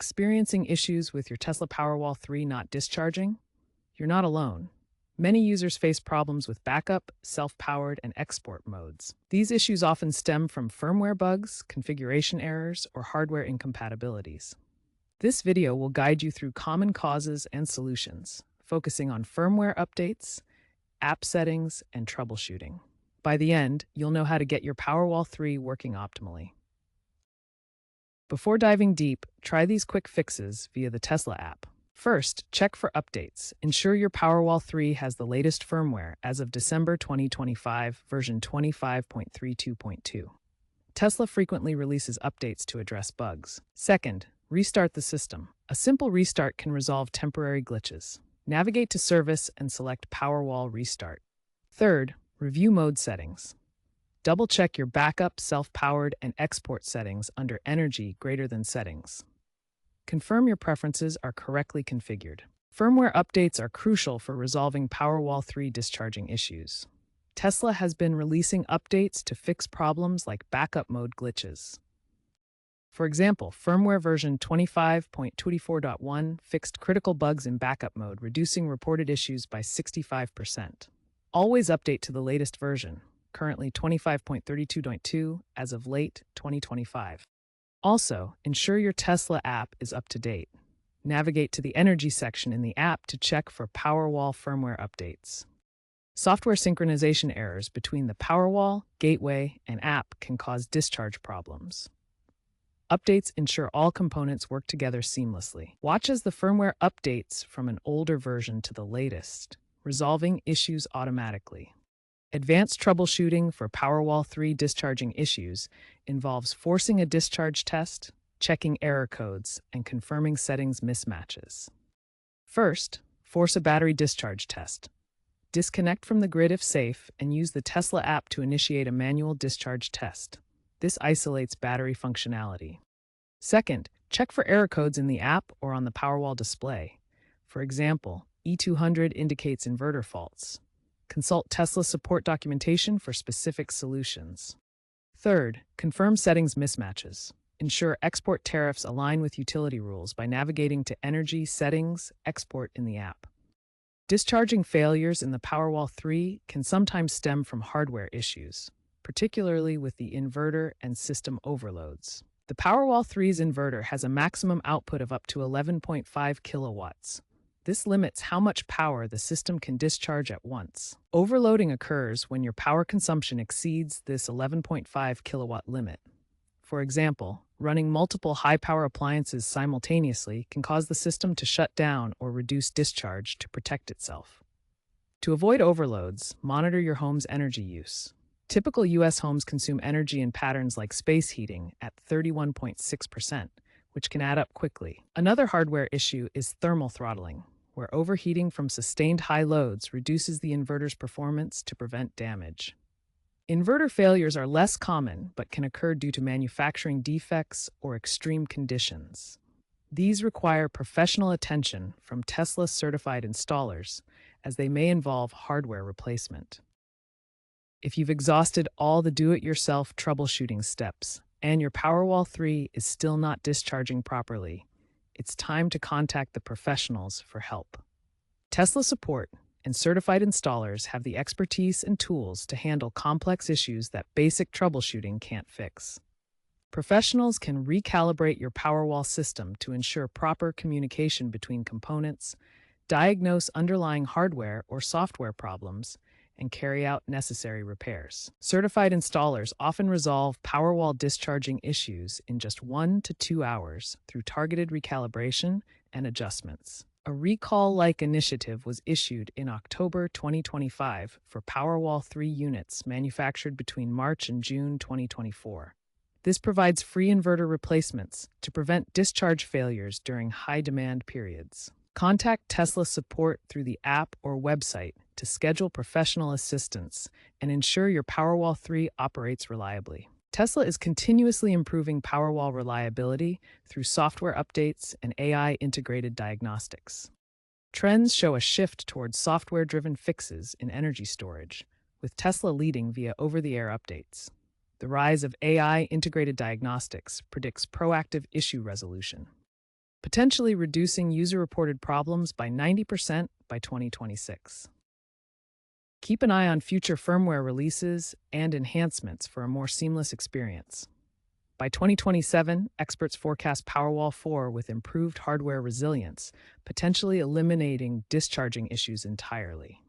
Experiencing issues with your Tesla Powerwall 3 not discharging? You're not alone. Many users face problems with backup, self-powered, and export modes. These issues often stem from firmware bugs, configuration errors, or hardware incompatibilities. This video will guide you through common causes and solutions, focusing on firmware updates, app settings, and troubleshooting. By the end, you'll know how to get your Powerwall 3 working optimally. Before diving deep, try these quick fixes via the Tesla app. First, check for updates. Ensure your Powerwall 3 has the latest firmware as of December 2025, version 25.32.2. Tesla frequently releases updates to address bugs. Second, restart the system. A simple restart can resolve temporary glitches. Navigate to Service and select Powerwall Restart. Third, review mode settings. Double-check your backup, self-powered, and export settings under Energy greater than settings. Confirm your preferences are correctly configured. Firmware updates are crucial for resolving Powerwall 3 discharging issues. Tesla has been releasing updates to fix problems like backup mode glitches. For example, firmware version 25.24.1 fixed critical bugs in backup mode, reducing reported issues by 65%. Always update to the latest version, currently 25.32.2 as of late 2025. Also, ensure your Tesla app is up to date. Navigate to the Energy section in the app to check for Powerwall firmware updates. Software synchronization errors between the Powerwall, gateway, and app can cause discharge problems. Updates ensure all components work together seamlessly. Watch as the firmware updates from an older version to the latest, resolving issues automatically. Advanced troubleshooting for Powerwall 3 discharging issues involves forcing a discharge test, checking error codes, and confirming settings mismatches. First, force a battery discharge test. Disconnect from the grid if safe and use the Tesla app to initiate a manual discharge test. This isolates battery functionality. Second, check for error codes in the app or on the Powerwall display. For example, E200 indicates inverter faults. Consult Tesla support documentation for specific solutions. Third, confirm settings mismatches. Ensure export tariffs align with utility rules by navigating to Energy Settings, Export in the app. Discharging failures in the Powerwall 3 can sometimes stem from hardware issues, particularly with the inverter and system overloads. The Powerwall 3's inverter has a maximum output of up to 11.5 kilowatts. This limits how much power the system can discharge at once. Overloading occurs when your power consumption exceeds this 11.5 kilowatt limit. For example, running multiple high-power appliances simultaneously can cause the system to shut down or reduce discharge to protect itself. To avoid overloads, monitor your home's energy use. Typical U.S. homes consume energy in patterns like space heating at 31.6%, which can add up quickly. Another hardware issue is thermal throttling, where overheating from sustained high loads reduces the inverter's performance to prevent damage. Inverter failures are less common but can occur due to manufacturing defects or extreme conditions. These require professional attention from Tesla-certified installers, as they may involve hardware replacement. If you've exhausted all the do-it-yourself troubleshooting steps, and your Powerwall 3 is still not discharging properly, it's time to contact the professionals for help. Tesla support and certified installers have the expertise and tools to handle complex issues that basic troubleshooting can't fix. Professionals can recalibrate your Powerwall system to ensure proper communication between components, diagnose underlying hardware or software problems, and carry out necessary repairs. Certified installers often resolve Powerwall discharging issues in just 1 to 2 hours through targeted recalibration and adjustments. A recall-like initiative was issued in October 2025 for Powerwall 3 units manufactured between March and June 2024. This provides free inverter replacements to prevent discharge failures during high-demand periods. Contact Tesla support through the app or website to schedule professional assistance and ensure your Powerwall 3 operates reliably. Tesla is continuously improving Powerwall reliability through software updates and AI-integrated diagnostics. Trends show a shift towards software-driven fixes in energy storage, with Tesla leading via over-the-air updates. The rise of AI-integrated diagnostics predicts proactive issue resolution. potentially reducing user-reported problems by 90% by 2026. Keep an eye on future firmware releases and enhancements for a more seamless experience. By 2027, experts forecast Powerwall 4 with improved hardware resilience, potentially eliminating discharging issues entirely.